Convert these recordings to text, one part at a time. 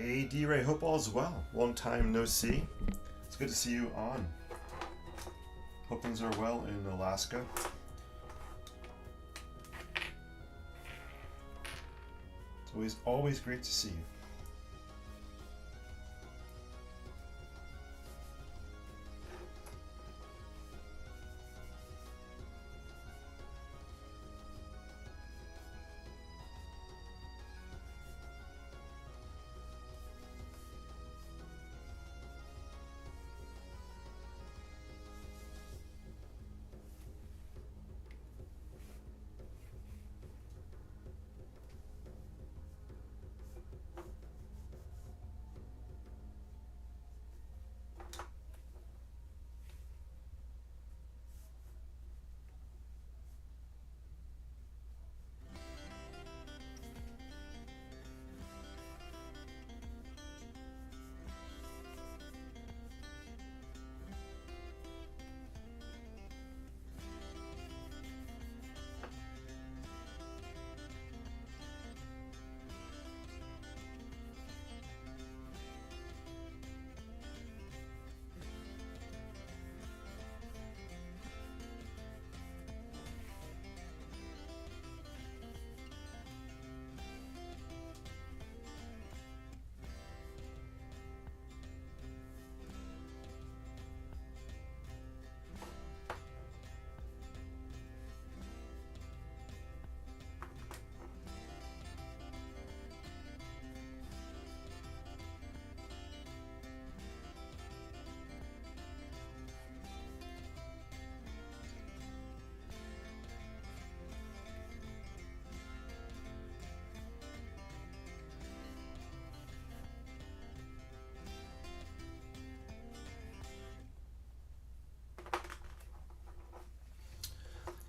Hey D-Ray, hope all is well. Long time no see. It's good to see you on. Hope things are well in Alaska. It's always great to see you.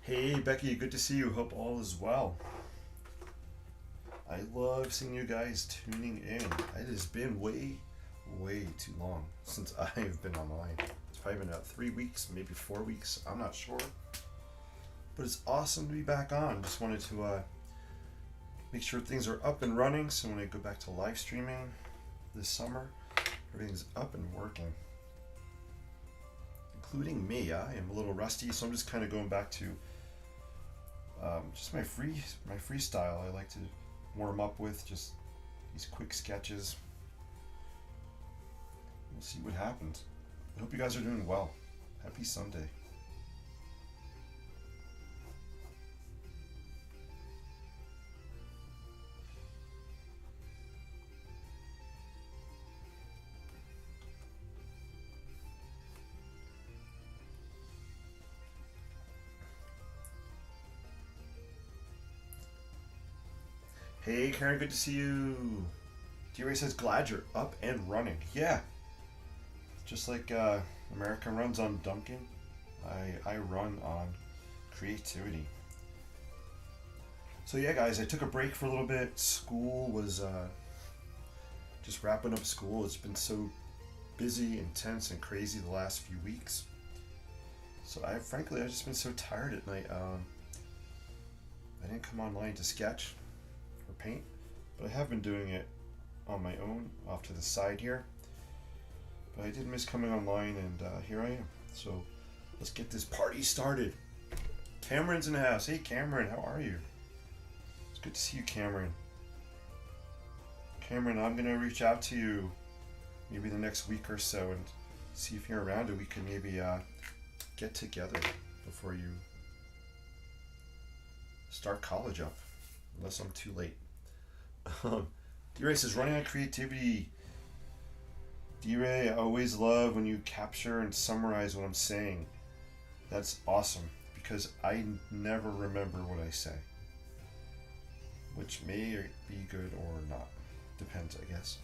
Hey Becky, good to see you. Hope all is well. I love seeing you guys tuning in. It has been way too long since I've been online. It's probably been about 3 weeks, maybe 4 weeks. I'm not sure. But it's awesome to be back on. Just wanted to make sure things are up and running so when I go back to live streaming this summer, everything's up and working. Including me. I am a little rusty, so I'm just kind of going back to just my freestyle. I like to warm up with just these quick sketches. We'll see what happens. I hope you guys are doing well. Happy Sunday. Hey Karen, good to see you. D-Ray says, glad you're up and running. Yeah, just like America runs on Duncan, I run on creativity. So yeah guys, I took a break for a little bit. School was just wrapping up school. It's been so busy, intense, and crazy the last few weeks. So I've just been so tired at night. I didn't come online to sketch or paint, but I have been doing it on my own off to the side here. But I did miss coming online, and here I am. So let's get this party started. Cameron's in the house. Hey Cameron, how are you? It's good to see you, Cameron. Cameron, I'm gonna reach out to you maybe the next week or so and see if you're around and we can maybe get together before you start college up. Unless I'm too late. D-Ray says, running on creativity. D-Ray, I always love when you capture and summarize what I'm saying. That's awesome, because I never remember what I say. Which may be good or not. Depends, I guess.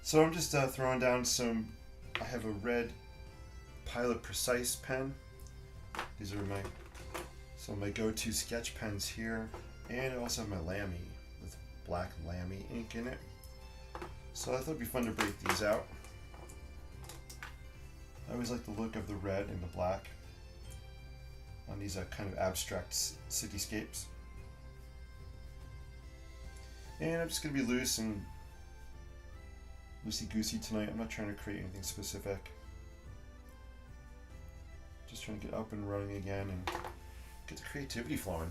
So I'm just throwing down some, I have a red Pilot Precise pen. These are my go-to sketch pens here, and I also have my Lamy with black Lamy ink in it. So I thought it'd be fun to break these out. I always like the look of the red and the black on these kind of abstract cityscapes. And I'm just going to be loose and loosey-goosey tonight. I'm not trying to create anything specific. Just trying to get up and running again and get the creativity flowing.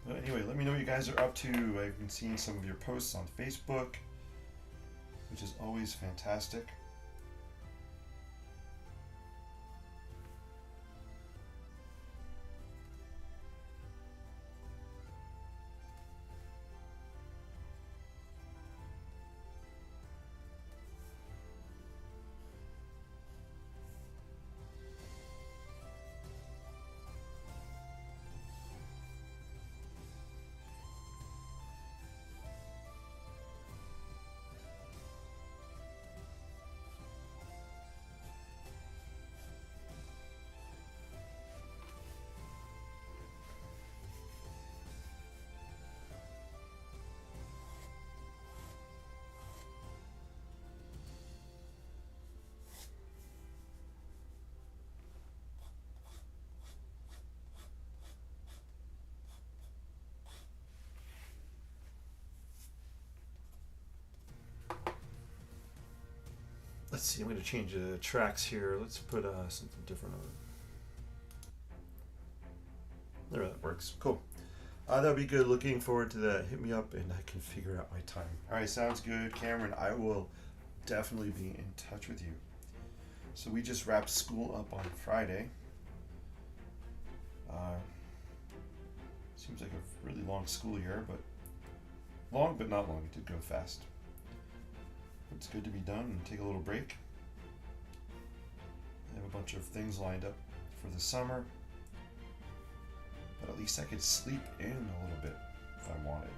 But anyway, let me know what you guys are up to. I've been seeing some of your posts on Facebook, which is always fantastic. Let's see, I'm going to change the tracks here. Let's put something different on. There, that works. Cool. That'll be good. Looking forward to that. Hit me up and I can figure out my time. All right, sounds good. Cameron, I will definitely be in touch with you. So we just wrapped school up on Friday. Seems like a really long school year, but long but not long. It did go fast. It's good to be done and take a little break. I have a bunch of things lined up for the summer, but at least I could sleep in a little bit if I wanted.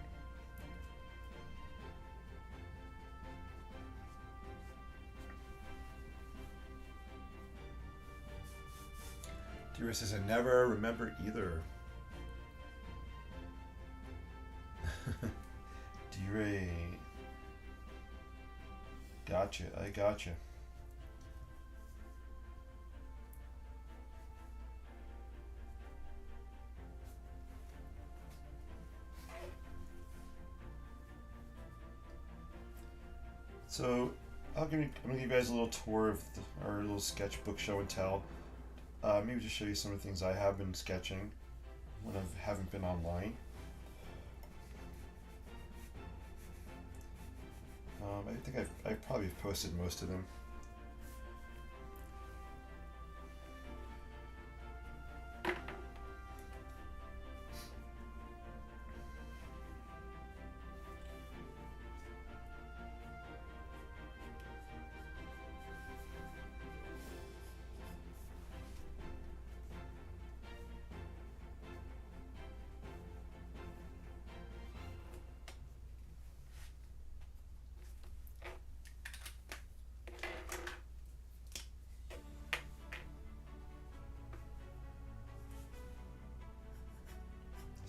Dearest says, I never remember either. D-Ray. Gotcha, I gotcha. So I'm gonna give you guys a little tour of our little sketchbook show and tell. Maybe just show you some of the things I have been sketching when I haven't been online. I think I've probably posted most of them.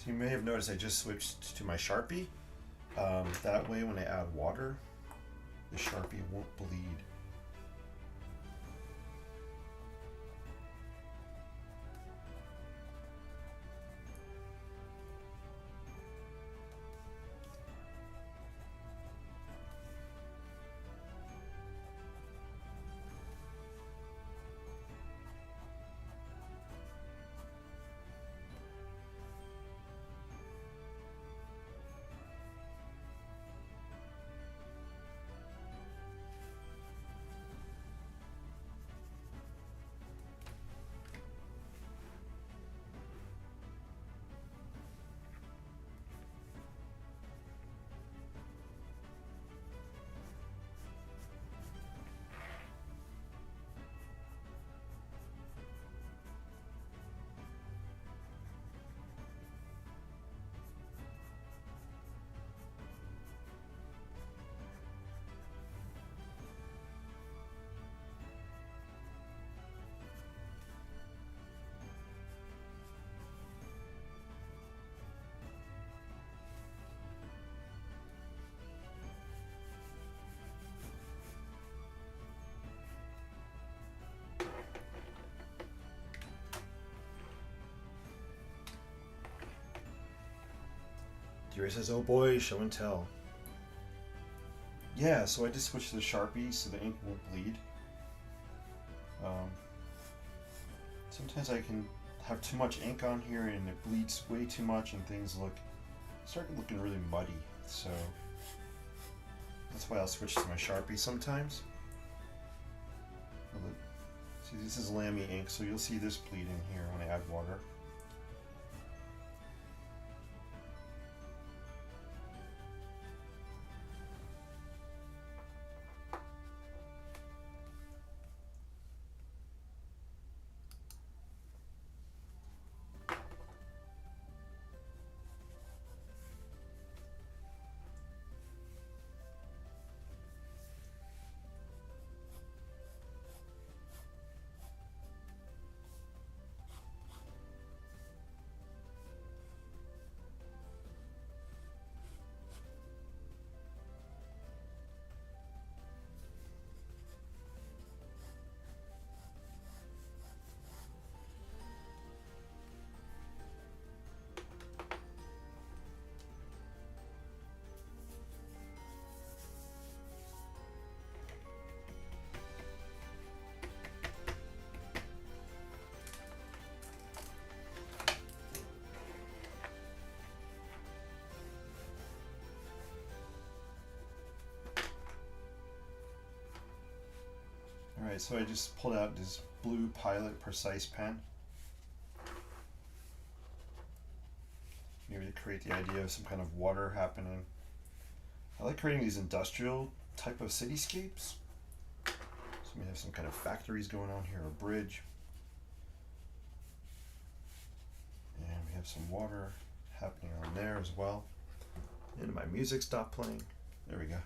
So you may have noticed I just switched to my Sharpie. That way when I add water, the Sharpie won't bleed. Deary says, oh boy, show and tell. Yeah, so I just switched to the Sharpie so the ink won't bleed. Sometimes I can have too much ink on here and it bleeds way too much and things start looking really muddy. So that's why I'll switch to my Sharpie sometimes. See, this is Lamy ink, so you'll see this bleeding here when I add water. Alright, so I just pulled out this blue Pilot Precise pen. Maybe to create the idea of some kind of water happening. I like creating these industrial type of cityscapes. So we have some kind of factories going on here, a bridge. And we have some water happening on there as well. And my music stopped playing. There we go.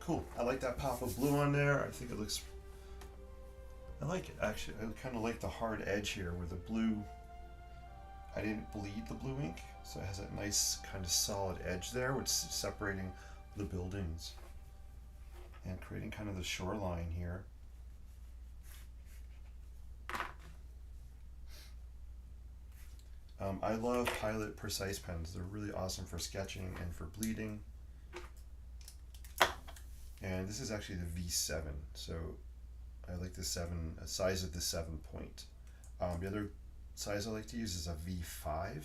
Cool. I like that pop of blue on there. I think it looks... I like it, actually. I kind of like the hard edge here where the blue... I didn't bleed the blue ink, so it has that nice kind of solid edge there, which is separating the buildings and creating kind of the shoreline here. I love Pilot Precise pens. They're really awesome for sketching and for bleeding. And this is actually the V7, so I like the size of the 7 point. The other size I like to use is a V5,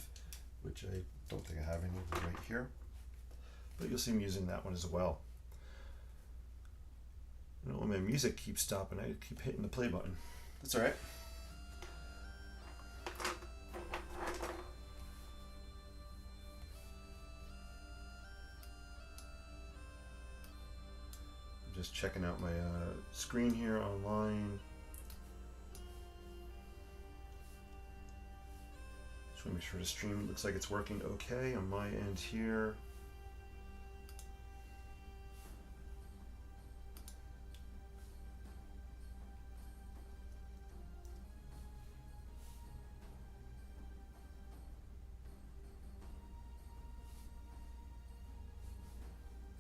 which I don't think I have any right here, but you'll see me using that one as well. I don't know, my music keeps stopping. I keep hitting the play button. That's all right. I'm just checking out my screen here online. Just want to make sure the stream looks like it's working okay on my end here.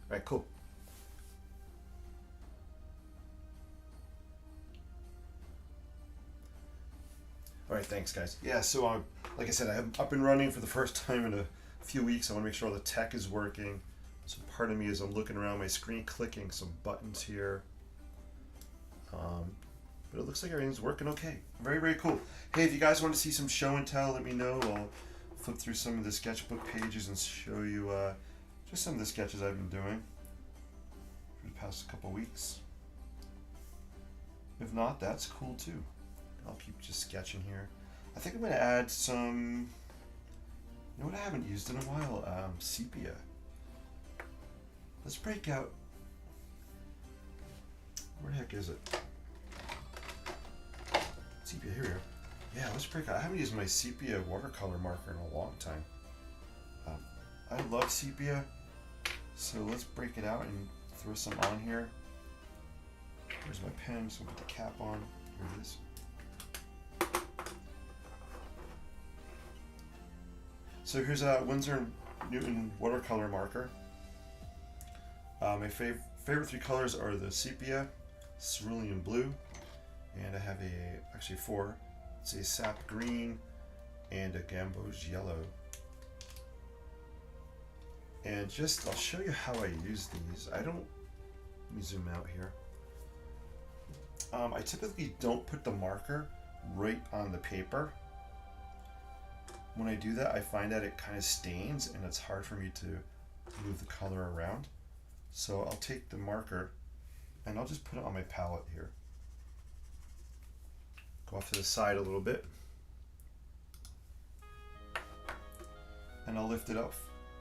All right, cool. All right, thanks, guys. Yeah, so like I said, I'm up and running for the first time in a few weeks. I want to make sure all the tech is working. So part of me is I'm looking around my screen, clicking some buttons here. But it looks like everything's working okay. Very, very cool. Hey, if you guys want to see some show and tell, let me know. I'll flip through some of the sketchbook pages and show you just some of the sketches I've been doing for the past couple weeks. If not, that's cool too. I'll keep just sketching here. I think I'm going to add some, you know what I haven't used in a while? Sepia. Let's break out, where the heck is it? Sepia, here we go. Yeah, let's break out. I haven't used my sepia watercolor marker in a long time. I love sepia, so let's break it out and throw some on here. Here's my pen, so I'll put the cap on. Here it is. So here's a Winsor & Newton watercolor marker. My favorite three colors are the sepia, cerulean blue, and I have actually four. It's a sap green and a gamboge yellow. And I'll show you how I use these. Let me zoom out here. I typically don't put the marker right on the paper. When I do that, I find that it kind of stains and it's hard for me to move the color around. So I'll take the marker and I'll just put it on my palette here. Go off to the side a little bit. And I'll lift it off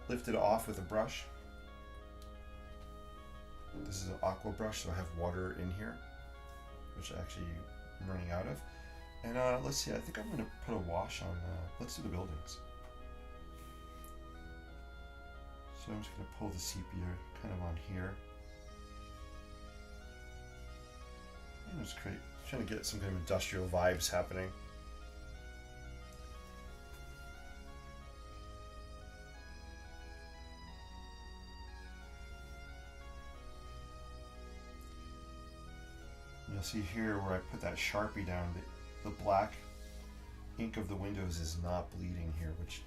with a brush. This is an aqua brush, so I have water in here, which actually I'm running out of. And let's see, I think I'm going to put a wash on, let's do the buildings. So I'm just going to pull the sepia kind of on here. And just trying to get some kind of industrial vibes happening. You'll see here where I put that Sharpie down, the black ink of the windows is not bleeding here, which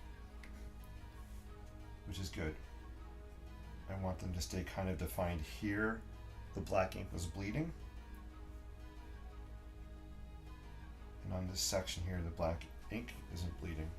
is good. I want them to stay kind of defined here. The black ink was bleeding. And on this section here, the black ink isn't bleeding.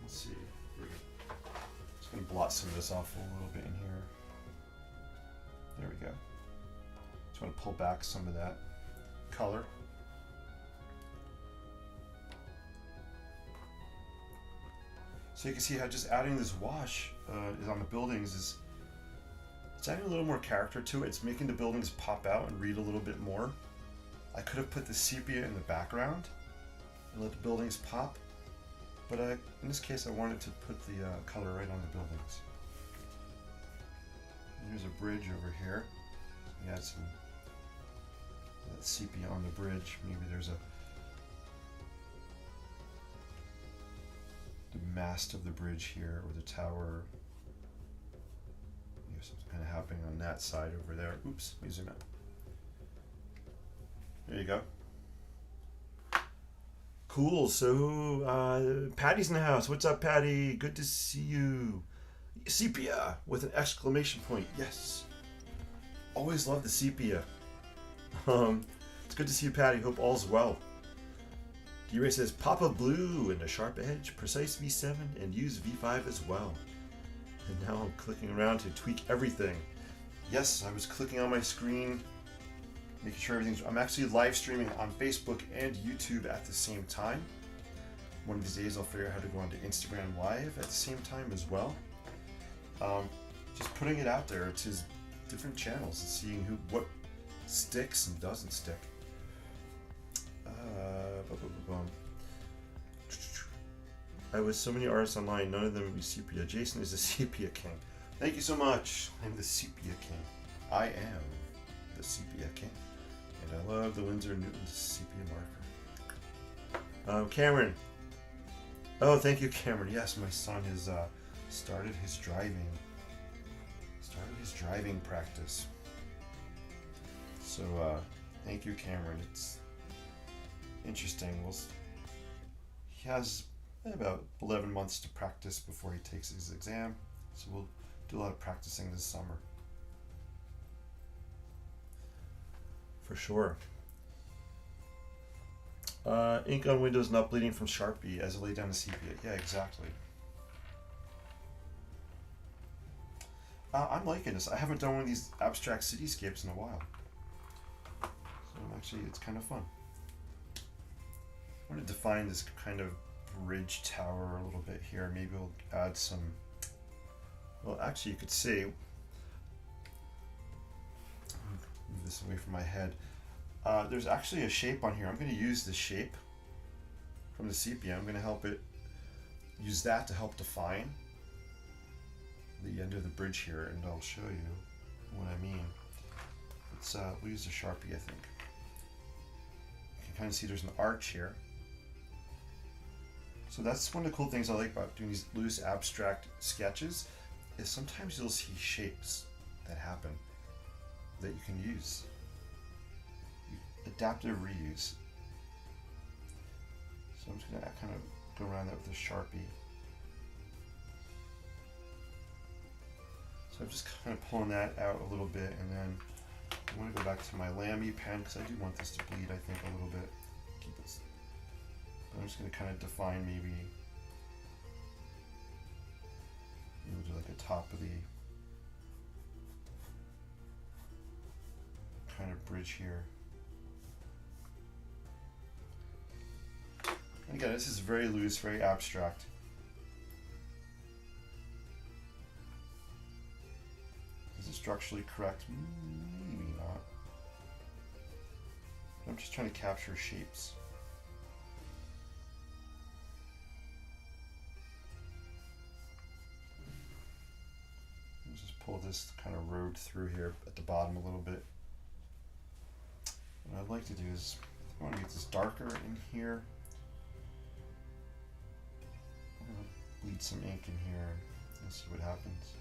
Let's see. Just going to blot some of this off a little bit in here. There we go. Just want to pull back some of that color. So you can see how just adding this wash is on the buildings it's adding a little more character to it. It's making the buildings pop out and read a little bit more. I could have put the sepia in the background and let the buildings pop. But in this case, I wanted to put the color right on the buildings. And there's a bridge over here. We add some that sepia on the bridge. Maybe there's the mast of the bridge here, or the tower. There's something kind of happening on that side over there. Oops, let me zoom out. There you go. Cool. So, Patty's in the house. What's up, Patty? Good to see you. Sepia with an exclamation point. Yes. Always love the sepia. It's good to see you, Patty. Hope all's well. D-Ray says Papa Blue and a sharp edge, precise V7, and use V5 as well. And now I'm clicking around to tweak everything. Yes, I was clicking on my screen, making sure everything's... I'm actually live streaming on Facebook and YouTube at the same time. One of these days I'll figure out how to go onto Instagram Live at the same time as well. Just putting it out there to different channels and seeing what sticks and doesn't stick. I was so many artists online, none of them be sepia. Jason is the sepia king. Thank you so much. I'm the sepia king. I am the sepia king. And I love the Winsor Newton sepia marker. Cameron. Oh, thank you, Cameron. Yes, my son has started his driving practice. So thank you, Cameron. It's interesting. He has about 11 months to practice before he takes his exam, so we'll do a lot of practicing this summer. For sure. Ink on windows not bleeding from Sharpie as I lay down the sepia. Yeah, exactly. I'm liking this. I haven't done one of these abstract cityscapes in a while. So it's kind of fun. I want to define this kind of bridge tower a little bit here. Maybe we'll add some, well, actually you could see, move this away from my head. There's actually a shape on here. I'm going to use the shape from the sepia. I'm going to help it, use that to help define the end of the bridge here, and I'll show you what I mean. We'll use a Sharpie, I think. You can kind of see there's an arch here. So that's one of the cool things I like about doing these loose abstract sketches, is sometimes you'll see shapes that happen that you can use. Adaptive reuse. So I'm just going to kind of go around that with a Sharpie. So I'm just kind of pulling that out a little bit, and then I want to go back to my Lamy pen because I do want this to bleed, I think, a little bit. Keep it. But I'm just going to kind of define maybe, we'll do like a top of the kind of bridge here. And again, this is very loose, very abstract. Is it structurally correct? Maybe not. I'm just trying to capture shapes. Let's just pull this kind of road through here at the bottom a little bit. What I'd like to do is, I want to get this darker in here. I'm going to bleed some ink in here and see what happens.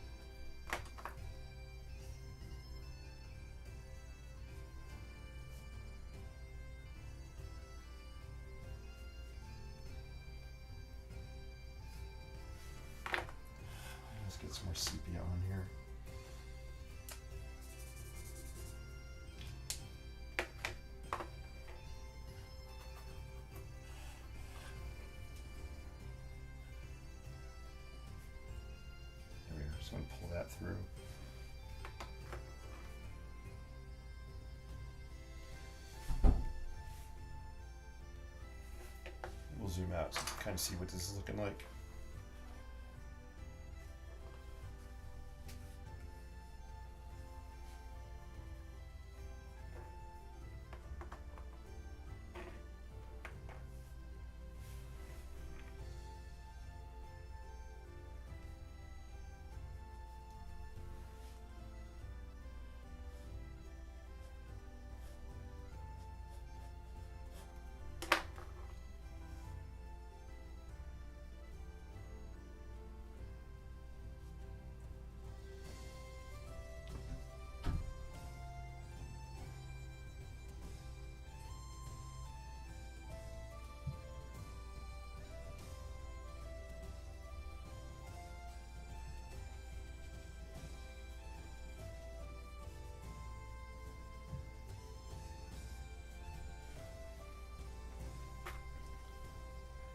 Let's get some more sepia on here. There we are. Just going to pull that through. We'll zoom out so you can kind of see what this is looking like.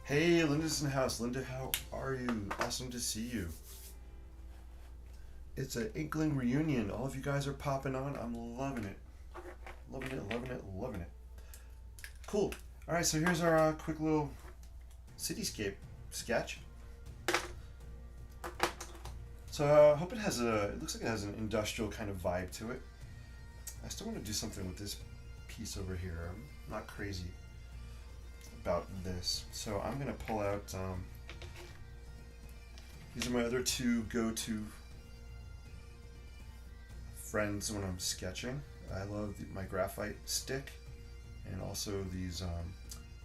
Hey, Linda's in the house. Linda, how are you? Awesome to see you. It's an Inkling reunion. All of you guys are popping on. I'm loving it. Loving it, loving it, loving it. Cool. All right, so here's our quick little cityscape sketch. So I hope it looks like it has an industrial kind of vibe to it. I still want to do something with this piece over here. I'm not crazy about this. So I'm going to pull out, these are my other two go-to friends when I'm sketching. I love my graphite stick and also these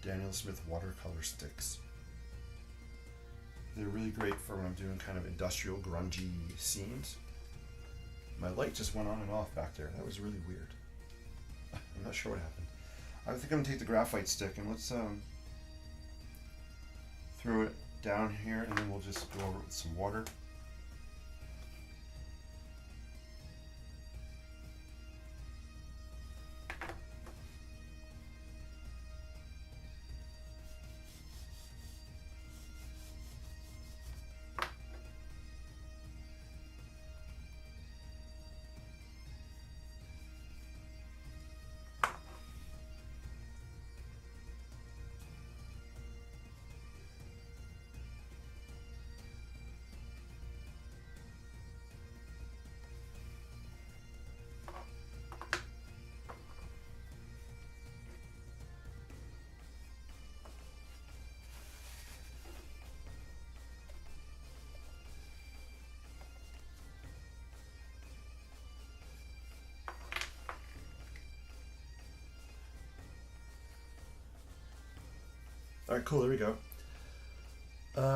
Daniel Smith watercolor sticks. They're really great for when I'm doing kind of industrial grungy scenes. My light just went on and off back there. That was really weird. I'm not sure what happened. I think I'm gonna take the graphite stick and let's throw it down here, and then we'll just go over it with some water. All right, cool. There we go.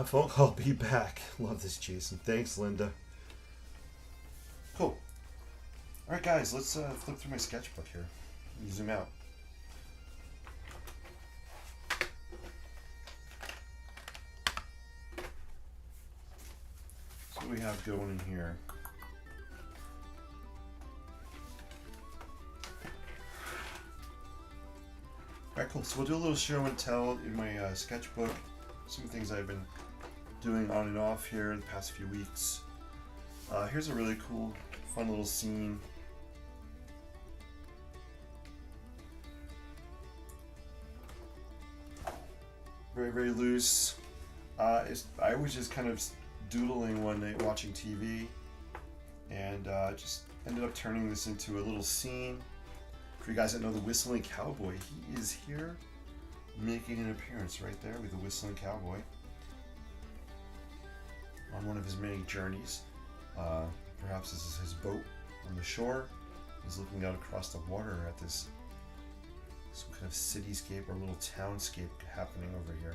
Phone call. Be back. Love this, Jason. Thanks, Linda. Cool. All right, guys. Let's flip through my sketchbook here. Let me zoom out. So what do we have going in here? Alright, cool. So we'll do a little show and tell in my sketchbook. Some things I've been doing on and off here the past few weeks. Here's a really cool, fun little scene. Very, very loose. I was just kind of doodling one night watching TV, and just ended up turning this into a little scene. For you guys that know the Whistling Cowboy, he is here making an appearance right there with the Whistling Cowboy on one of his many journeys. Perhaps this is his boat on the shore. He's looking out across the water at this some kind of cityscape or little townscape happening over here.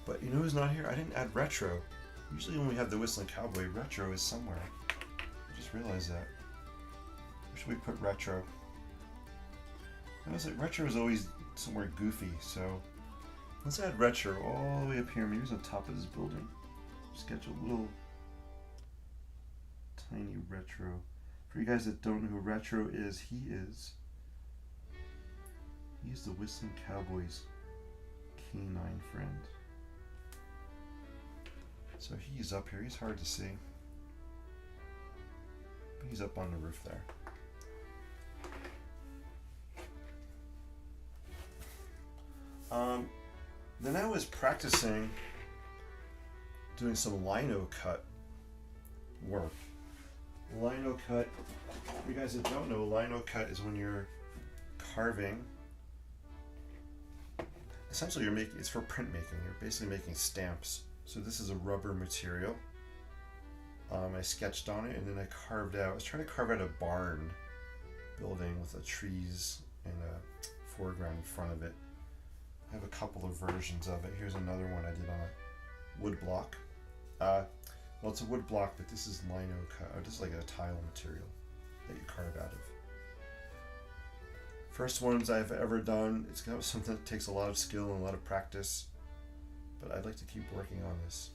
But you know who's not here? I didn't add retro. Usually when we have the Whistling Cowboy, retro is somewhere. I just realized that. Where should we put retro? I was like, retro is always somewhere goofy, so let's add retro all the way up here. Maybe it's on top of this building. Sketch a little tiny retro. For you guys that don't know who retro is, he's the Whistling Cowboy's canine friend. So he's up here. He's hard to see. He's up on the roof there. Then I was practicing doing some lino cut work. Lino cut, for you guys that don't know, lino cut is when you're carving. Essentially, it's for printmaking. You're basically making stamps. So this is a rubber material. I sketched on it and then I carved out. I was trying to carve out a barn building with the trees and a foreground in front of it. I have a couple of versions of it. Here's another one I did on a wood block. Well, it's a wood block, but this is lino cut. This is like a tile material that you carve out of. First ones I've ever done. It's kind of something that takes a lot of skill and a lot of practice, but I'd like to keep working on this.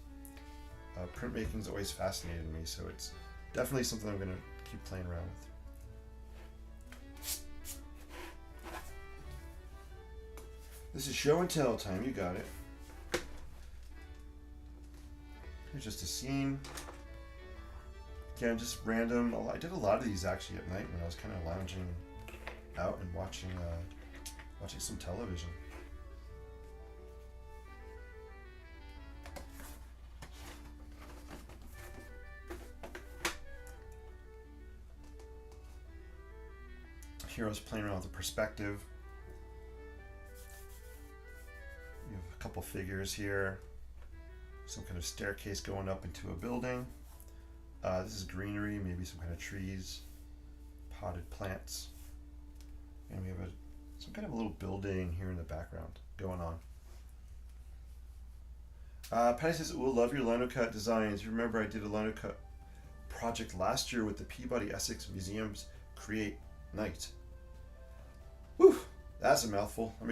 Printmaking's always fascinated me, so it's definitely something I'm going to keep playing around with. This is show and tell time. You got it. Here's just a scene. Again, just random. I did a lot of these actually at night when I was kind of lounging out and watching some television. Here I was playing around with the perspective. You have a couple figures here. Some kind of staircase going up into a building. This is greenery, maybe some kind of trees, potted plants. And we have some kind of a little building here in the background going on. Patty says, "We'll love your lino cut designs. You remember I did a lino cut project last year with the Peabody Essex Museum's Create Night." Whew, that's a mouthful. I'm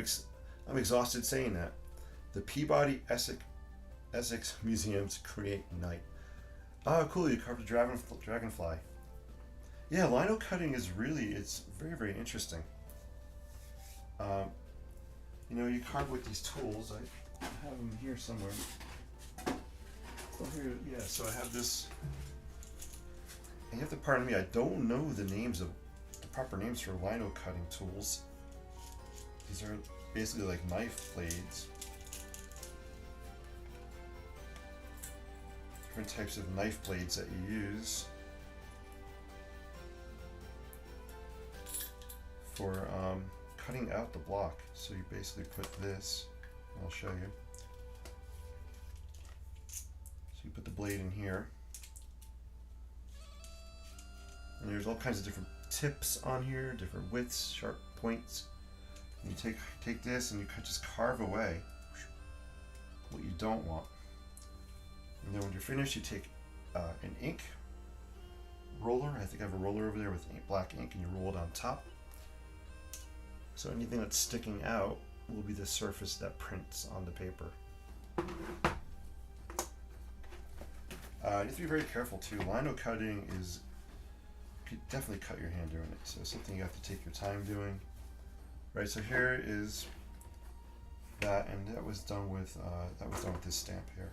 exhausted saying that. The Peabody Essex Museum's Create Night. Oh, cool! You carved a dragonfly. Yeah, lino cutting is it's very, very interesting. You know, you carve with these tools. I have them here somewhere. Oh, here, yeah. So I have this. And you have to pardon me. I don't know the proper names for lino cutting tools. These are basically like knife blades. Different types of knife blades that you use for cutting out the block. So you basically put this, I'll show you. So you put the blade in here. And there's all kinds of different tips on here, different widths, sharp points. And you take this and you just carve away what you don't want. And then when you're finished, you take an ink roller. I think I have a roller over there with black ink, and you roll it on top. So anything that's sticking out will be the surface that prints on the paper. You have to be very careful too. Lino cutting you could definitely cut your hand doing it. So it's something you have to take your time doing. Right. So here is that, and that was done with this stamp here.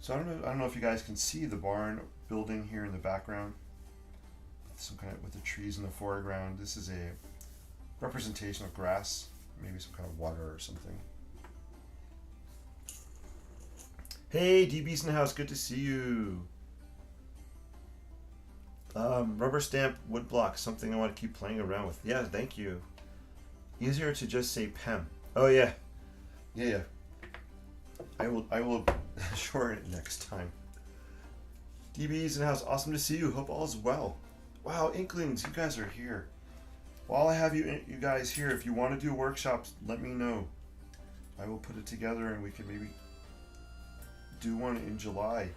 So I don't know if you guys can see the barn building here in the background. With the trees in the foreground. This is a representation of grass, maybe some kind of water or something. Hey, DB's in the house. Good to see you. Rubber stamp wood block, something I want to keep playing around with. Yeah, thank you. Easier to just say pen. Oh yeah. Yeah. I will shorten it next time. DB's in the house. Awesome to see you. Hope all is well. Wow, Inklings, you guys are here. While I have you guys here, if you want to do workshops, let me know. I will put it together and we can maybe do one in July.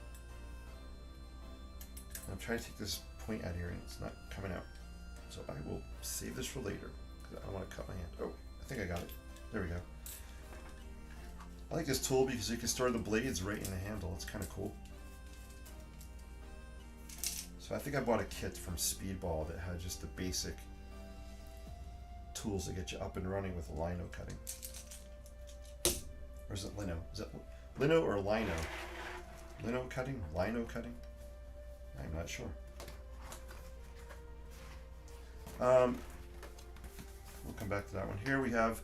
I'm trying to take this point out here and it's not coming out. So I will save this for later because I don't want to cut my hand. Oh, I think I got it. There we go. I like this tool because you can store the blades right in the handle. It's kind of cool. So I think I bought a kit from Speedball that had just the basic tools to get you up and running with lino cutting. Or is it lino? Is it lino or lino? Lino cutting? Lino cutting? I'm not sure. We'll come back to that one. Here we have,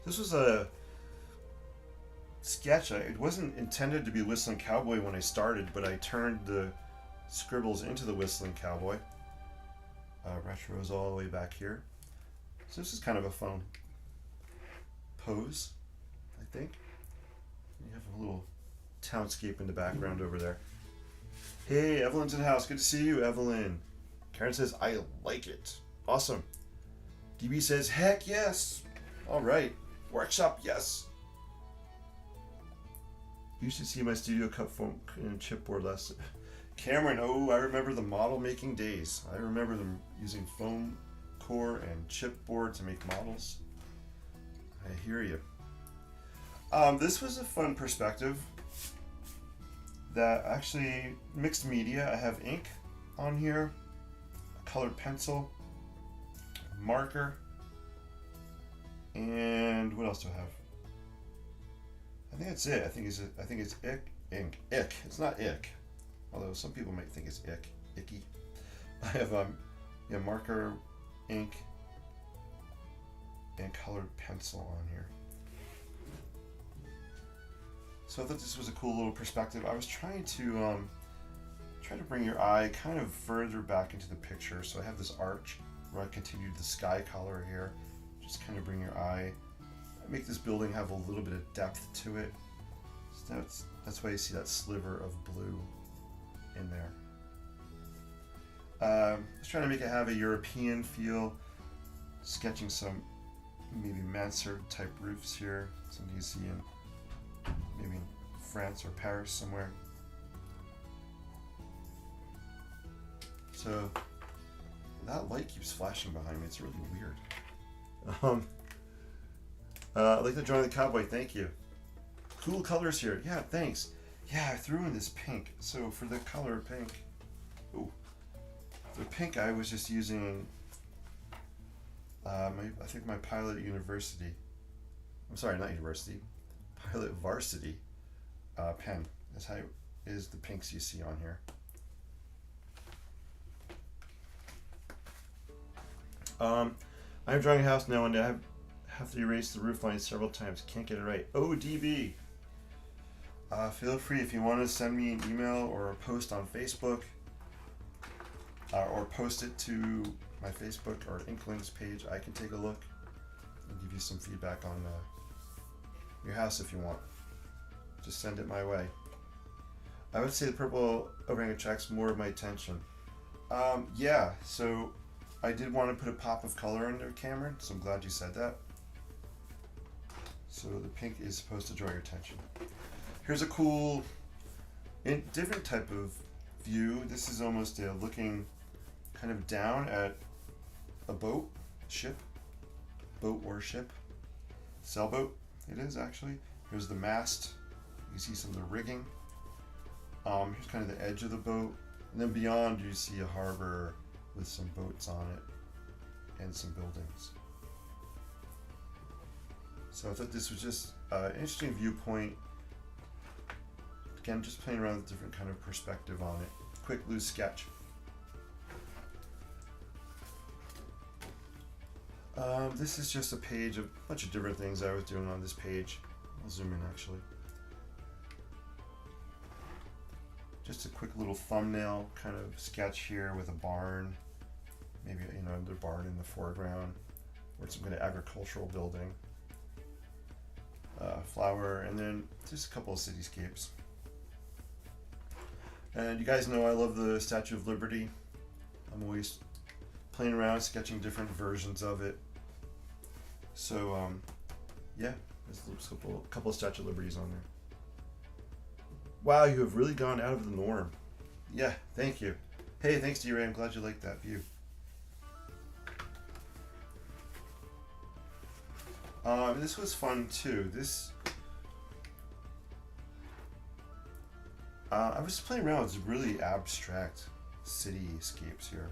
this was a sketch. It wasn't intended to be Whistling Cowboy when I started, but I turned the scribbles into the Whistling Cowboy. Retro is all the way back here. So this is kind of a fun pose, I think. You have a little townscape in the background over there. Hey, Evelyn's in the house. Good to see you, Evelyn. Karen says, I like it. Awesome. DB says, heck yes. All right. Workshop, yes. You should see my Studio Cut foam and chipboard lesson. Cameron, oh, I remember the model making days. I remember them using foam core and chipboard to make models. I hear you. This was a fun perspective. That actually mixed media. I have ink on here, colored pencil, marker, and what else do I have? I think that's it. I think it's ink. It's not ick, although some people might think it's icky. I have marker, ink, and colored pencil on here. So I thought this was a cool little perspective. I was trying to bring your eye kind of further back into the picture. So I have this arch where I continued the sky color here. Just kind of bring your eye, make this building have a little bit of depth to it. So that's why you see that sliver of blue in there. I was trying to make it have a European feel, sketching some maybe mansard type roofs here, something you see in maybe France or Paris somewhere. So that light keeps flashing behind me. It's really weird. I like the drawing of the cowboy. Thank you. Cool colors here. Yeah, thanks. Yeah, I threw in this pink. So for the color pink, the pink I was just using. I think my Pilot University. I'm sorry, not university. Pilot Varsity pen. That's how is the pinks you see on here. I'm drawing a house now and I have to erase the roof line several times. Can't get it right. ODB. Feel free if you want to send me an email or a post on Facebook or post it to my Facebook or Inklings page. I can take a look and give you some feedback on your house if you want. Just send it my way. I would say the purple overhang attracts more of my attention. Yeah, so I did want to put a pop of color under Cameron, so I'm glad you said that. So the pink is supposed to draw your attention. Here's a cool, different type of view. This is almost looking kind of down at a boat, boat or ship, sailboat. It is actually. Here's the mast. You see some of the rigging. Here's kind of the edge of the boat, and then beyond you see a harbor with some boats on it and some buildings. So I thought this was just an interesting viewpoint. Again, just playing around with different kind of perspective on it. Quick loose sketch. This is just a page of a bunch of different things I was doing on this page. I'll zoom in actually. Just a quick little thumbnail kind of sketch here with a barn. Maybe, the barn in the foreground, or some kind of agricultural building. Flower, and then just a couple of cityscapes. And you guys know I love the Statue of Liberty. I'm always playing around, sketching different versions of it. So, yeah, there's a couple of Statue of Liberties on there. Wow, you have really gone out of the norm. Yeah, thank you. Hey, thanks to you, Ray. I'm glad you liked that view. This was fun too. I was playing around with really abstract cityscapes here.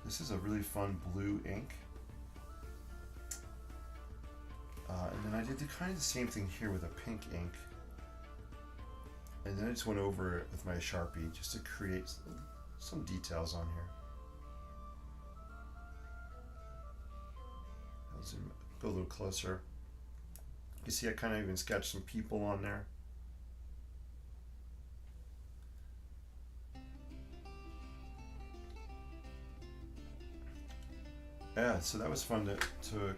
This is a really fun blue ink. And then I did kind of the same thing here with a pink ink. And then I just went over it with my Sharpie just to create some details on here. I'll zoom, go a little closer. You see I kind of even sketched some people on there. Yeah, so that was fun to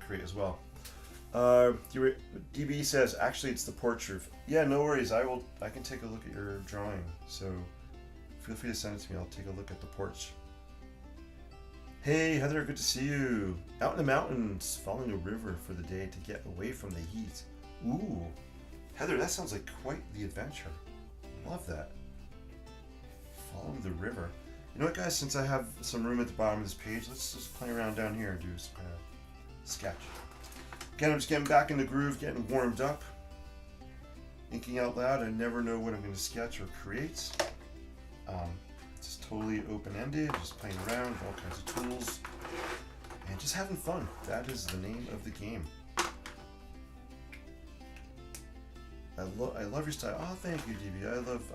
create as well. DB says, actually it's the porch roof. Yeah, no worries. I can take a look at your drawing. So feel free to send it to me. I'll take a look at the porch. Hey, Heather, good to see you. Out in the mountains, following a river for the day to get away from the heat. Ooh, Heather, that sounds like quite the adventure. Love that. Following the river. You know what, guys? Since I have some room at the bottom of this page, let's just play around down here and do some kind of sketch. Again, I'm just getting back in the groove, getting warmed up. Inking out loud. I never know what I'm going to sketch or create. Just totally open-ended, just playing around with all kinds of tools, and just having fun. That is the name of the game. I love your style. Oh, thank you, DB.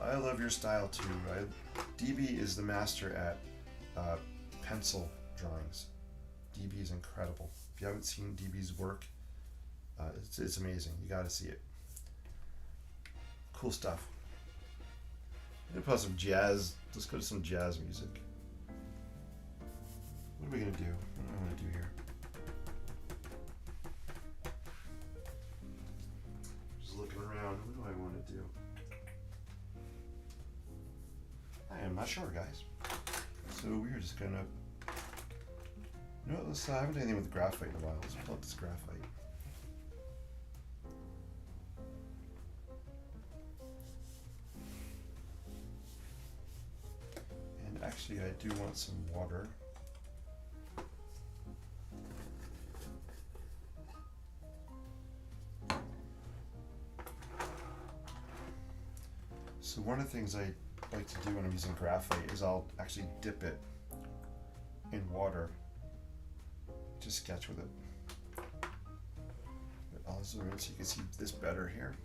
I love your style too. DB is the master at pencil drawings. DB is incredible. If you haven't seen DB's work, it's amazing. You got to see it. Cool stuff. I'm gonna put some jazz. Let's go to some jazz music. What are we gonna do? What do I want to do here? Just looking around. What do I want to do? I am not sure, guys. So we're just gonna. No, let's. I haven't done anything with graphite in a while. Let's pull up this graphite. Actually, I do want some water. So one of the things I like to do when I'm using graphite is I'll actually dip it in water. Just sketch with it. I'll zoom in so you can see this better here.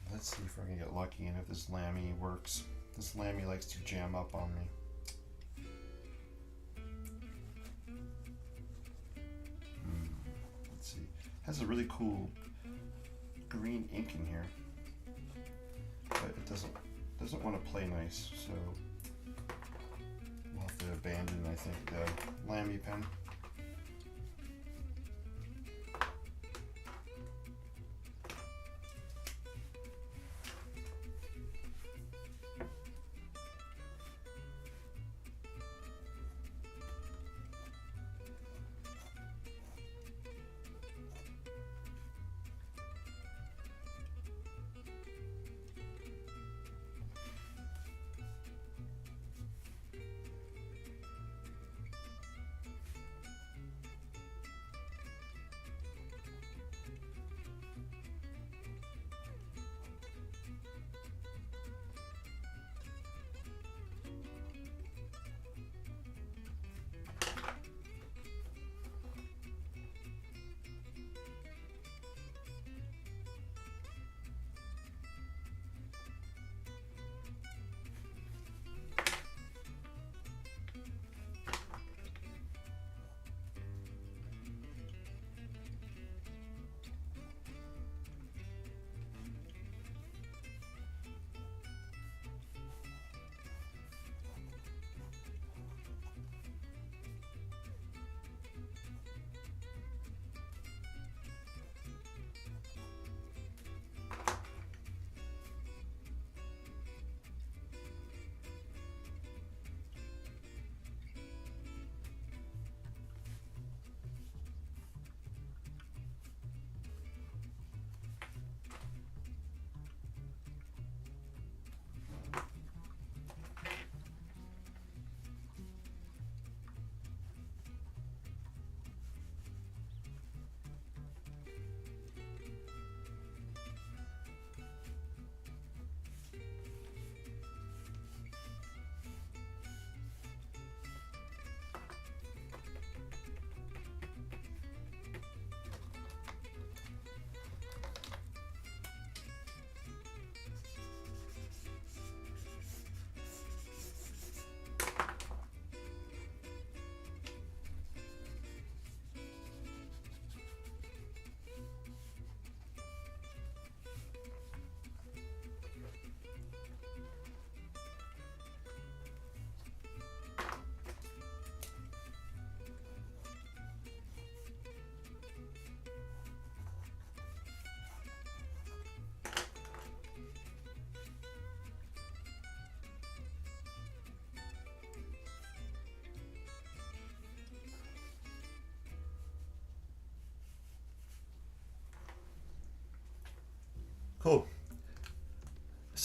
Let's see if we're gonna get lucky and if this Lamy works. This Lamy likes to jam up on me. Let's see. It has a really cool green ink in here, but it doesn't want to play nice, so we'll have to abandon, I think, the Lamy pen.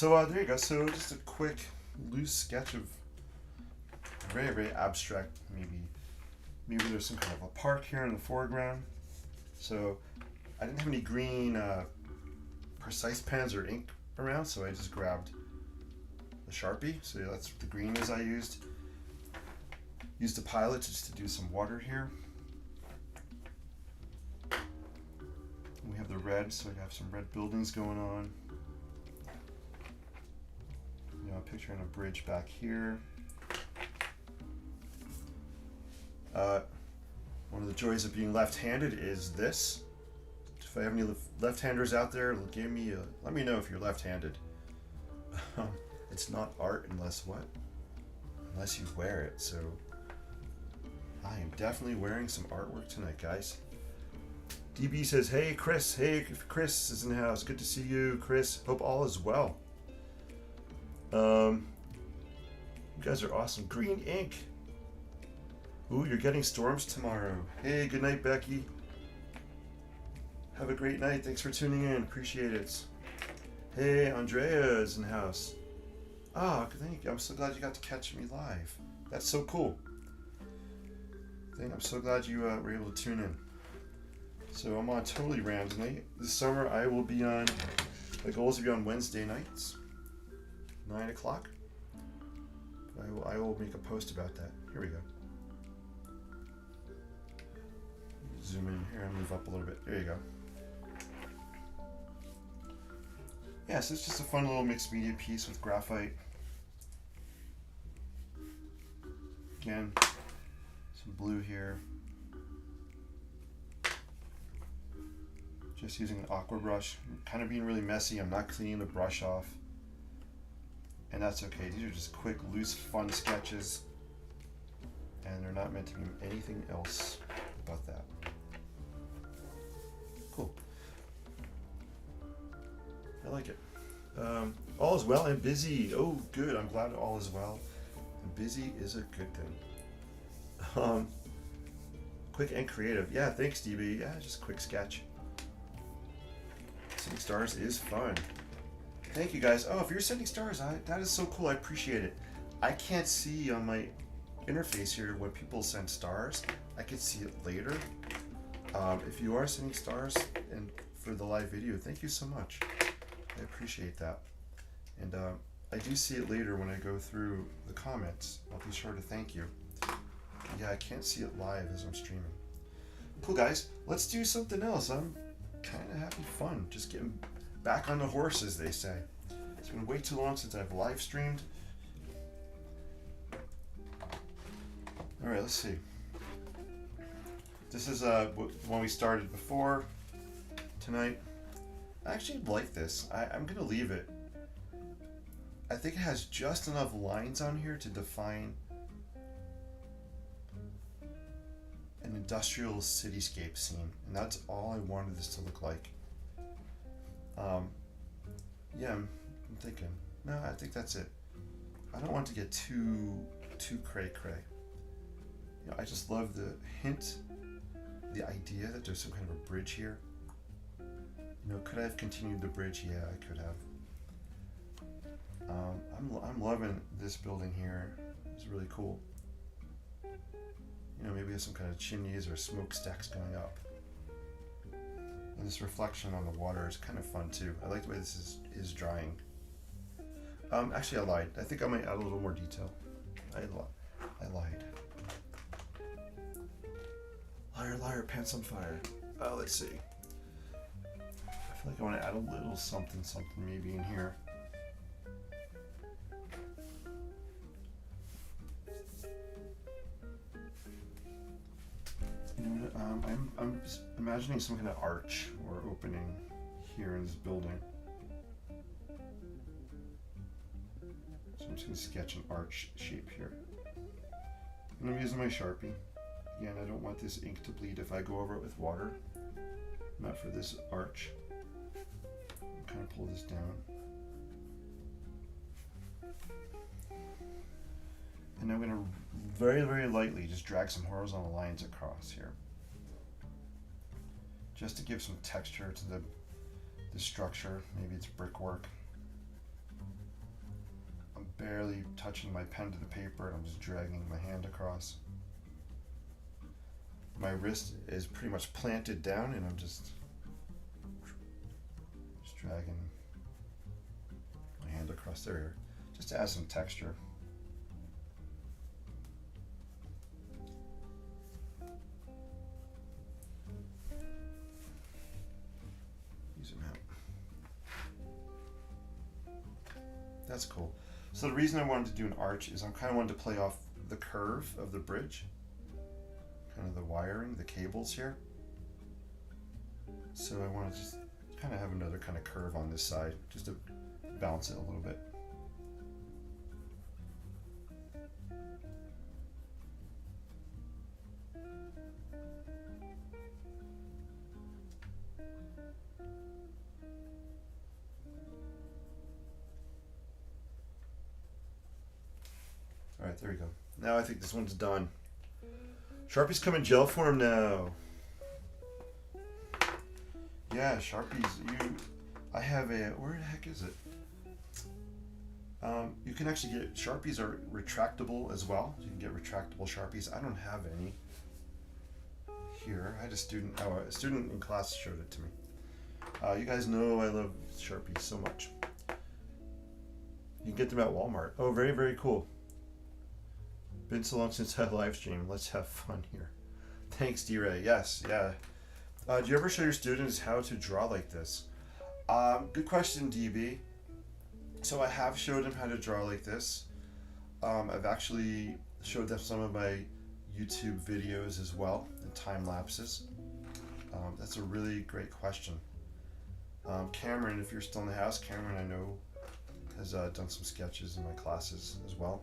So there you go. So just a quick, loose sketch of very, very abstract. Maybe there's some kind of a park here in the foreground. So I didn't have any green precise pens or ink around, so I just grabbed the Sharpie. So that's what the green is I used. Used a pilot just to do some water here. We have the red, so we have some red buildings going on. A picture on a bridge back here. One of the joys of being left-handed is this. If I have any left-handers out there, let me know if you're left-handed. It's not art unless what? Unless you wear it. So I am definitely wearing some artwork tonight, guys. DB says, hey Chris is in the house. Good to see you, Chris. Hope all is well. You guys are awesome. Green ink. Ooh, you're getting storms tomorrow. Hey, good night, Becky. Have a great night. Thanks for tuning in. Appreciate it. Hey, Andrea is in the house. Ah, thank you. I'm so glad you got to catch me live. That's so cool. I'm so glad you were able to tune in. So I'm on totally randomly. This summer I will be on, my goal is to be on Wednesday nights, 9 o'clock. I will make a post about that. Here we go. Zoom in here and move up a little bit. There you go. Yeah, so it's just a fun little mixed media piece with graphite. Again, some blue here. Just using an aqua brush. Kind of being really messy. I'm not cleaning the brush off. And that's okay. These are just quick, loose, fun sketches. And they're not meant to be anything else about that. Cool. I like it. All is well and busy. Oh, good. I'm glad all is well. And busy is a good thing. Quick and creative. Yeah, thanks, DB. Yeah, just a quick sketch. Sending stars is fun. Thank you, guys. Oh, if you're sending stars, that is so cool. I appreciate it. I can't see on my interface here when people send stars. I can see it later. If you are sending stars and for the live video, thank you so much. I appreciate that. And I do see it later when I go through the comments. I'll be sure to thank you. Yeah, I can't see it live as I'm streaming. Cool, guys. Let's do something else. I'm kind of having fun. Just getting back on the horse, as they say. It's been way too long since I've live streamed. All right, let's see. This is one we started before tonight. I actually like this. I'm gonna leave it. I think it has just enough lines on here to define an industrial cityscape scene, and that's all I wanted this to look like. Yeah, I'm thinking. No, I think that's it. I don't want to get too cray-cray. You know, I just love the hint, the idea that there's some kind of a bridge here. You know, could I have continued the bridge? Yeah, I could have. I'm loving this building here. It's really cool. You know, maybe there's some kind of chimneys or smokestacks going up. And this reflection on the water is kind of fun too. I like the way this is drying. Actually, I lied. I think I might add a little more detail. I lied. Liar, liar, pants on fire. Let's see. I feel like I want to add a little something maybe in here. You know what? I'm imagining some kind of arch or opening here in this building. So I'm just going to sketch an arch shape here. And I'm using my Sharpie. Again, I don't want this ink to bleed if I go over it with water. Not for this arch. I'll kind of pull this down. And I'm going to very, very lightly just drag some horizontal lines across here. Just to give some texture to the structure. Maybe it's brickwork. barely touching my pen to the paper, and I'm just dragging my hand across. My wrist is pretty much planted down, and I'm just dragging my hand across there just to add some texture. That's cool. So the reason I wanted to do an arch is I kind of wanted to play off the curve of the bridge, kind of the wiring, the cables here. So I want to just kind of have another kind of curve on this side, just to balance it a little bit. All right, there we go. Now I think this one's done. Sharpies come in gel form now. Yeah, Sharpies. I have a. Where the heck is it? You can actually get Sharpies are retractable as well. You can get retractable Sharpies. I don't have any here. I had a student. Oh, a student in class showed it to me. You guys know I love Sharpies so much. You can get them at Walmart. Oh, very, very cool. Been so long since I live stream. Let's have fun here. Thanks, D-Ray. Yes, yeah. Do you ever show your students how to draw like this? Good question, DB. So I have showed them how to draw like this. I've actually showed them some of my YouTube videos as well, and time lapses. That's a really great question. Cameron, if you're still in the house, Cameron I know has done some sketches in my classes as well.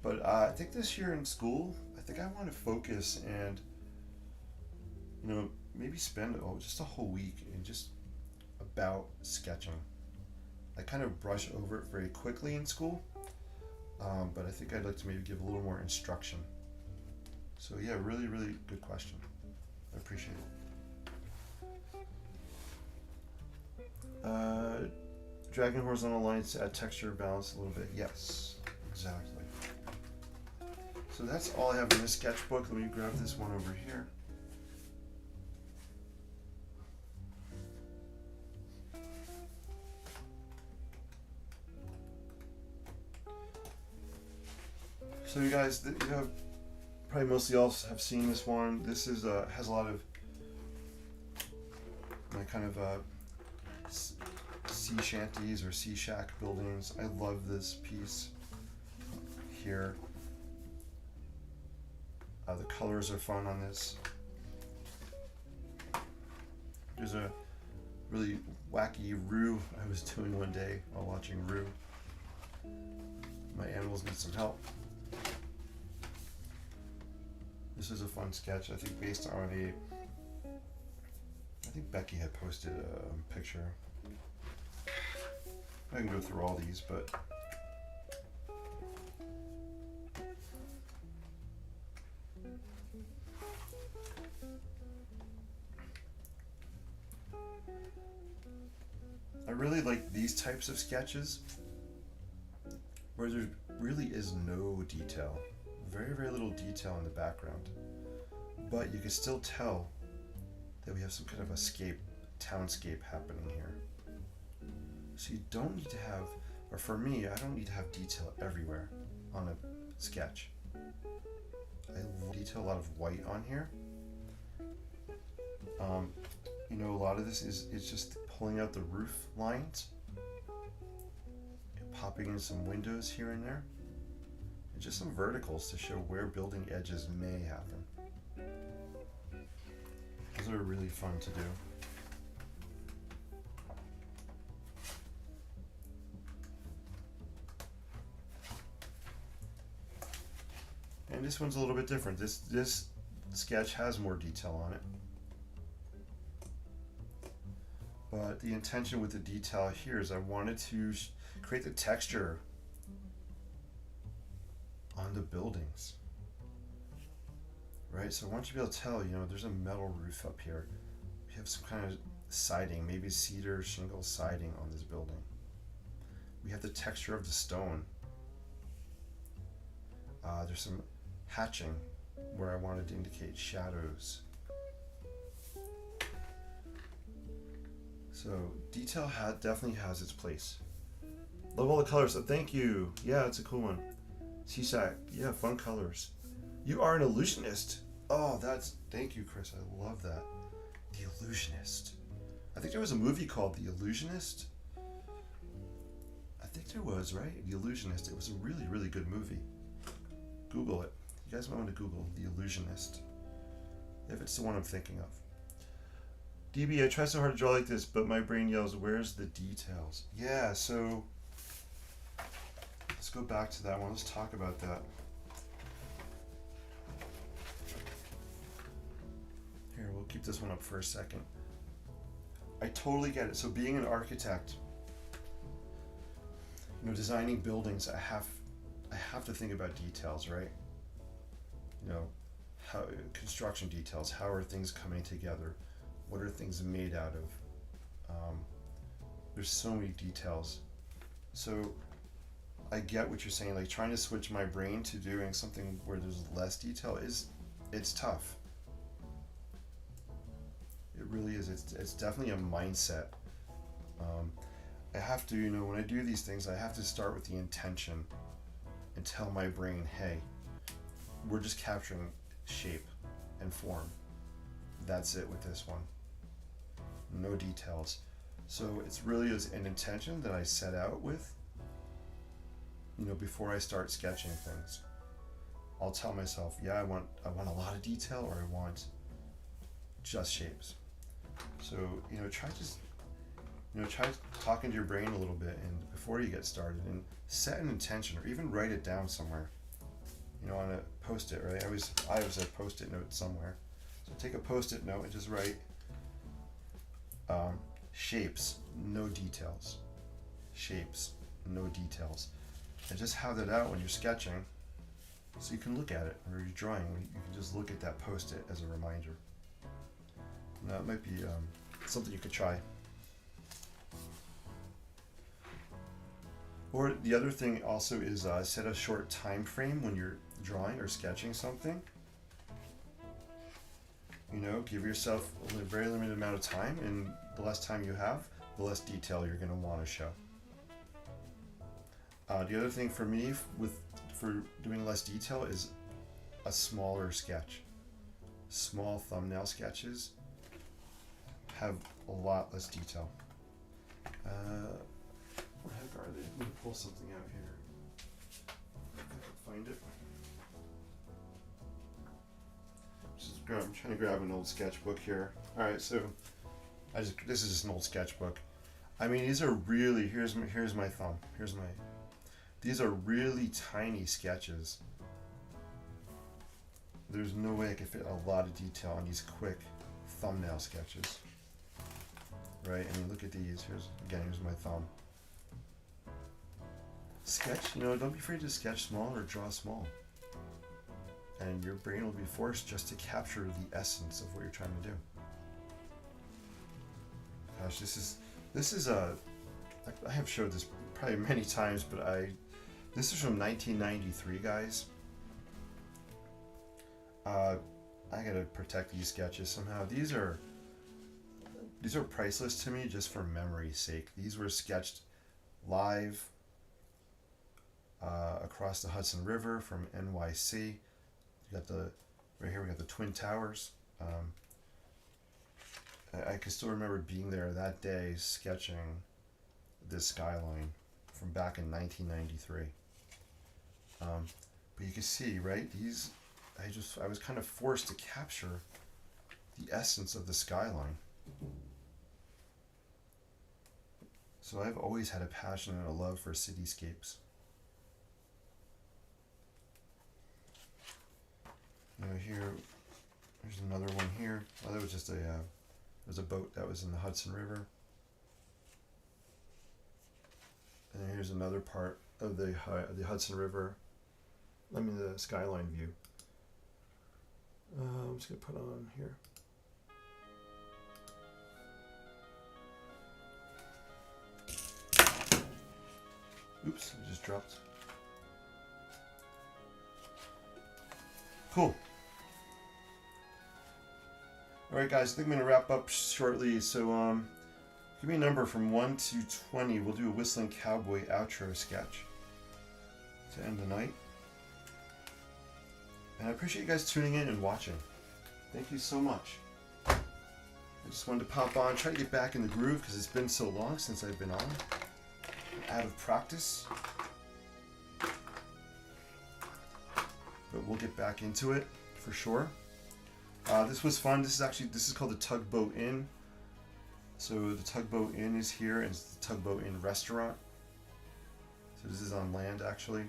But I think this year in school, I think I want to focus and, maybe spend just a whole week in just about sketching. I kind of brush over it very quickly in school, but I think I'd like to maybe give a little more instruction. So yeah, really, really good question. I appreciate it. Dragging horizontal lines to add texture, balance a little bit. Yes, exactly. So that's all I have in this sketchbook. Let me grab this one over here. So you guys, you have probably mostly all have seen this one. This is has a lot of my kind of sea shanties or sea shack buildings. I love this piece here. The colors are fun on this. There's a really wacky roux I was doing one day while watching roux. My animals need some help. This is a fun sketch, I think, based on I think Becky had posted a picture. I can go through all these, but I really like these types of sketches where there really is no detail. Very, very little detail in the background. But you can still tell that we have some kind of townscape happening here. So you don't need to have, or for me, I don't need to have detail everywhere on a sketch. I detail a lot of white on here. A lot of this is just pulling out the roof lines, popping in some windows here and there, and just some verticals to show where building edges may happen. Those are really fun to do. And this one's a little bit different. This sketch has more detail on it. But the intention with the detail here is I wanted to create the texture on the buildings. Right? So I want you to be able to tell, there's a metal roof up here. We have some kind of siding, maybe cedar shingle siding on this building. We have the texture of the stone There's some hatching where I wanted to indicate shadows. So detail definitely has its place. Love all the colors. Thank you. Yeah, it's a cool one. CSAC. Yeah, fun colors. You are an illusionist. Oh, thank you, Chris. I love that. The Illusionist. I think there was a movie called The Illusionist. I think there was, right? The Illusionist. It was a really, really good movie. Google it. You guys might want to Google The Illusionist, if it's the one I'm thinking of. DB, I try so hard to draw like this, but my brain yells, where's the details? Yeah, so let's go back to that one. Let's talk about that. Here, we'll keep this one up for a second. I totally get it. So being an architect, designing buildings, I have to think about details, right? How construction details, how are things coming together? What are things made out of? There's so many details. So I get what you're saying, like trying to switch my brain to doing something where there's less detail it's tough. It really is. It's definitely a mindset. I have to, when I do these things, I have to start with the intention and tell my brain, hey, we're just capturing shape and form. That's it with this one. No details. So it's really an intention that I set out with, before I start sketching things. I'll tell myself, yeah, I want a lot of detail, or I want just shapes. So, try talking to your brain a little bit and before you get started, and set an intention, or even write it down somewhere. On a Post-it, right? I always have a Post-it note somewhere. So take a Post-it note and just write shapes, no details. Shapes, no details. And just have that out when you're sketching, so you can look at it, or you're drawing. You can just look at that Post-it as a reminder. Now, it might be something you could try. Or the other thing also is set a short time frame when you're drawing or sketching something. Give yourself a very limited amount of time, and the less time you have, the less detail you're going to want to show. The other thing for me for doing less detail is a smaller sketch. Small thumbnail sketches have a lot less detail. Where the heck are they? Let me pull something out here. If I can find it. I'm trying to grab an old sketchbook here. Alright, so this is just an old sketchbook. I mean, these are really, here's my thumb. These are really tiny sketches. There's no way I could fit a lot of detail on these quick thumbnail sketches. Right? I mean, look at these. Here's my thumb. Sketch, don't be afraid to sketch small or draw small. And your brain will be forced just to capture the essence of what you're trying to do. Gosh, this is I have showed this probably many times, but this is from 1993, guys. I gotta protect these sketches somehow. These are priceless to me, just for memory's sake. These were sketched live across the Hudson River from NYC. Right here we got the Twin Towers. I can still remember being there that day sketching this skyline from back in 1993. But you can see, right? I was kind of forced to capture the essence of the skyline. So I've always had a passion and a love for cityscapes. Here's another one here. Oh, that was just there's a boat that was in the Hudson River. And then here's another part of the Hudson River. The skyline view. I'm just gonna put on here. Oops, I just dropped. Cool. Alright guys, I think I'm going to wrap up shortly, so give me a number from 1 to 20. We'll do a Whistling Cowboy outro sketch to end the night. And I appreciate you guys tuning in and watching. Thank you so much. I just wanted to pop on, try to get back in the groove because it's been so long since I've been on. I'm out of practice. But we'll get back into it for sure. This was fun. This is called the Tugboat Inn. So the Tugboat Inn is here, and it's the Tugboat Inn restaurant. So this is on land actually.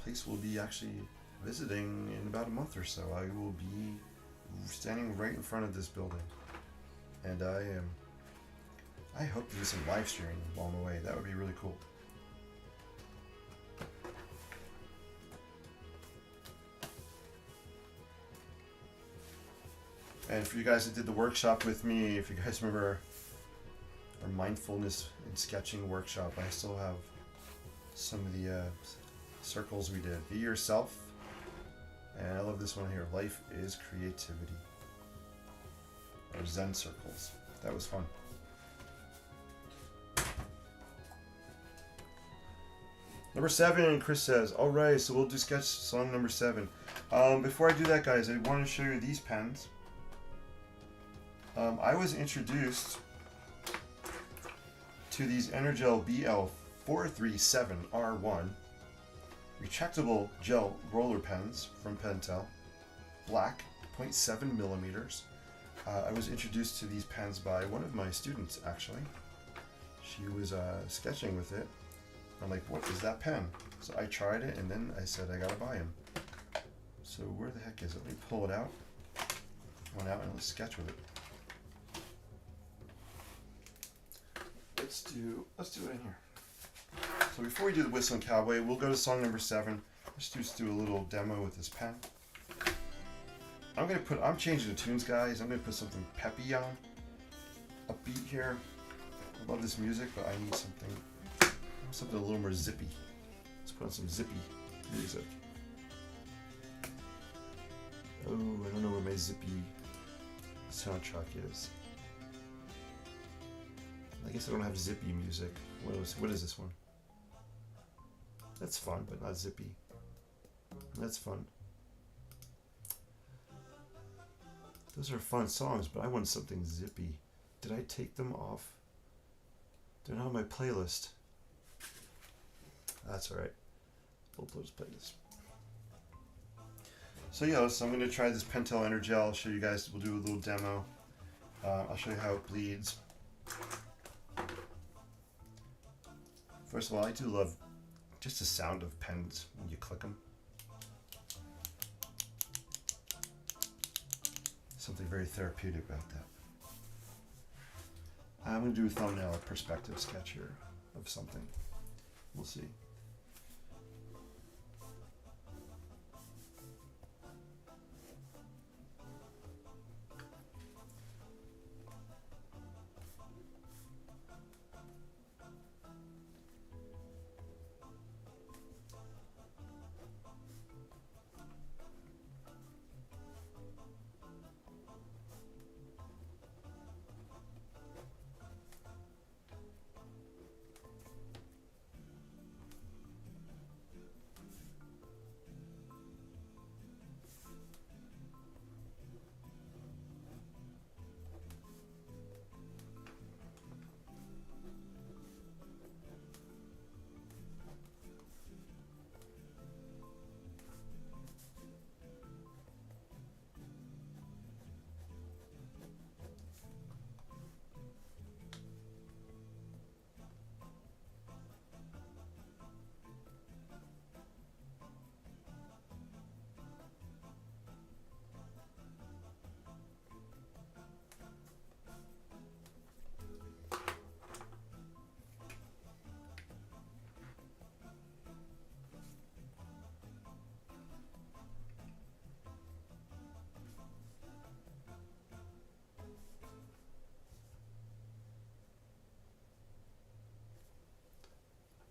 Place we'll be actually visiting in about a month or so. I will be standing right in front of this building, and I hope to do some live streaming along the way. That would be really cool. And for you guys that did the workshop with me, if you guys remember our mindfulness and sketching workshop, I still have some of the circles we did. Be yourself. And I love this one here. Life is creativity. Or Zen circles. That was fun. Number 7, Chris says, alright, so we'll do sketch song number 7. Before I do that, guys, I want to show you these pens. I was introduced to these Energel BL437R1 retractable gel roller pens from Pentel, black, 0.7 millimeters. I was introduced to these pens by one of my students, actually. She was sketching with it. I'm like, what is that pen? So I tried it, and then I said I gotta buy him. So where the heck is it? Let me pull it out. Went out and let's sketch with it. Let's do it in here. So before we do the Whistling Cowboy, we'll go to song number 7. Let's just do a little demo with this pen. I'm changing the tunes, guys. I'm gonna put something peppy on, upbeat here. I love this music, but I need something a little more zippy. Let's put on some zippy music. Oh, I don't know where my zippy soundtrack is. I guess I don't have zippy music. What is this one? That's fun, but not zippy. That's fun. Those are fun songs, but I want something zippy. Did I take them off? They're not on my playlist. That's alright. We'll just play this. So yeah, so I'm going to try this Pentel Energel. I'll show you guys. We'll do a little demo. I'll show you how it bleeds. First of all, I do love just the sound of pens when you click them. Something very therapeutic about that. I'm going to do a thumbnail perspective sketch here of something. We'll see.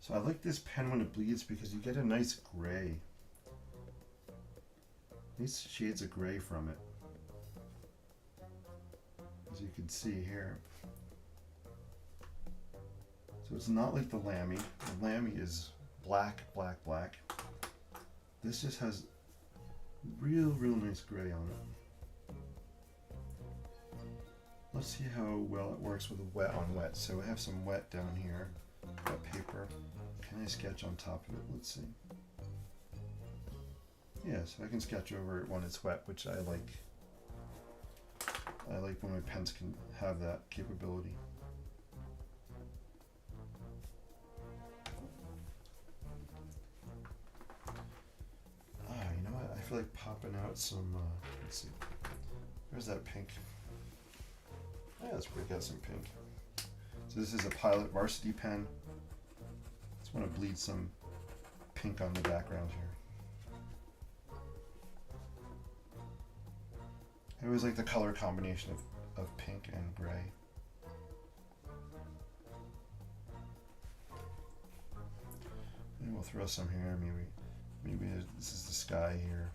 So I like this pen when it bleeds because you get a nice gray. These shades of gray from it, as you can see here. So it's not like the Lamy. The Lamy is black, black, black. This just has real nice gray on it. Let's see how well it works with a wet on wet. So I have some wet down here, wet paper. Can I sketch on top of it? Let's see. Yeah, so I can sketch over it when it's wet, which I like. I like when my pens can have that capability. You know what? I feel like popping out some, let's see. Where's that pink? Yeah, let's break out some pink. So this is a Pilot Varsity pen. Just want to bleed some pink on the background here. I always like the color combination of pink and gray. And we'll throw some here. Maybe this is the sky here.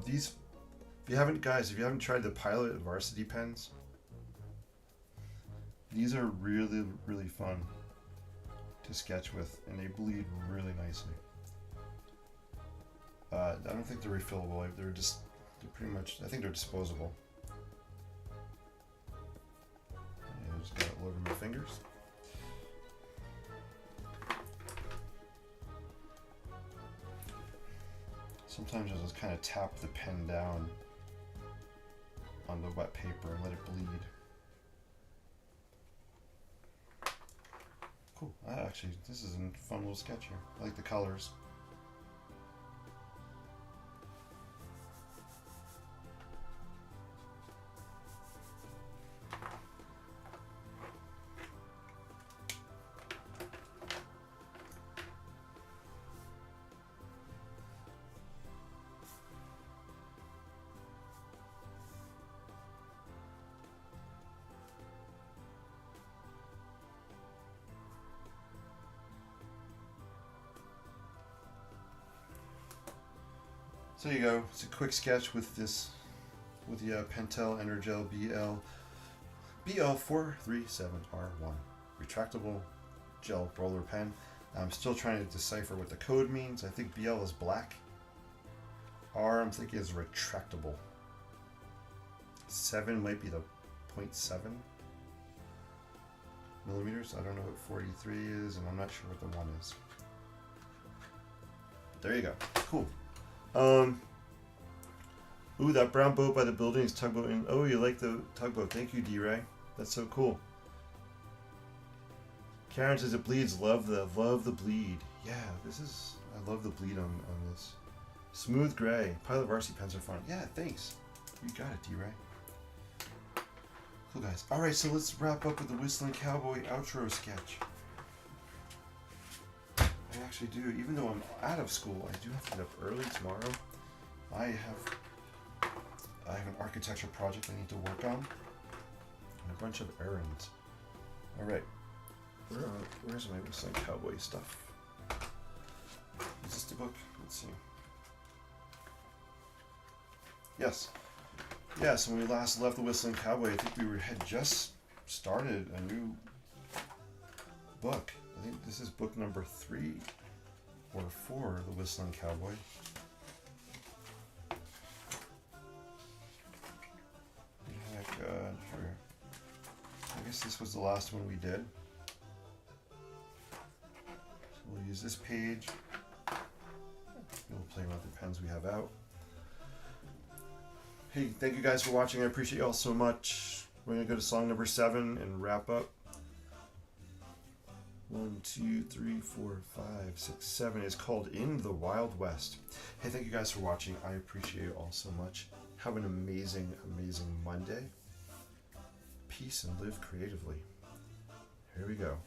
These, if you haven't tried the Pilot Varsity pens, these are really fun to sketch with, and they bleed really nicely. I don't think they're refillable. They're pretty much, I think they're disposable. I just got it all over my fingers. Sometimes I'll just kind of tap the pen down on the wet paper and let it bleed. Cool. Actually, this is a fun little sketch here. I like the colors. So there you go. It's a quick sketch with the Pentel Energel BL437R1 retractable gel roller pen. I'm still trying to decipher what the code means. I think BL is black. R, I'm thinking is retractable. 7 might be the 0.7 millimeters. I don't know what 43 is, and I'm not sure what the 1 is. But there you go. Cool. Ooh, that brown boat by the building is tugboat. Oh, you like the tugboat. Thank you, D-Ray. That's so cool. Karen says it bleeds. Love the bleed. Yeah, I love the bleed on this. Smooth gray. Pilot Varsity pens are fun. Yeah, thanks. You got it, D-Ray. Cool, guys. All right, so let's wrap up with the Whistling Cowboy outro sketch. I actually do, even though I'm out of school, I do have to get up early tomorrow. I have an architecture project I need to work on, and a bunch of errands. All right, where's my Whistling Cowboy stuff? Is this the book? Let's see. Yes. Yes, when we last left the Whistling Cowboy, I think we had just started a new book. I think this is book number 3 or 4, The Whistling Cowboy. Heck, sure. I guess this was the last one we did. So we'll use this page. We'll play around with the pens we have out. Hey, thank you guys for watching. I appreciate you all so much. We're going to go to song number 7 and wrap up. 1, 2, 3, 4, 5, 6, 7 is called In the Wild West. Hey, thank you guys for watching. I appreciate you all so much. Have an amazing, amazing Monday. Peace and live creatively. Here we go.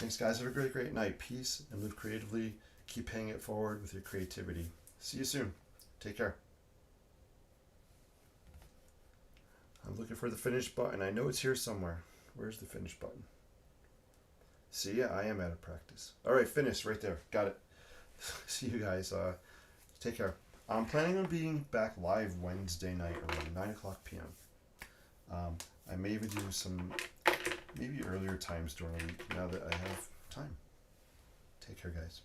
Thanks, guys. Have a great, great night. Peace and live creatively. Keep paying it forward with your creativity. See you soon. Take care. I'm looking for the finish button. I know it's here somewhere. Where's the finish button? See, I am out of practice. All right, finish right there. Got it. See you guys. Take care. I'm planning on being back live Wednesday night around 9 o'clock p.m. I may even do some maybe earlier times during the week now that I have time. Take care, guys.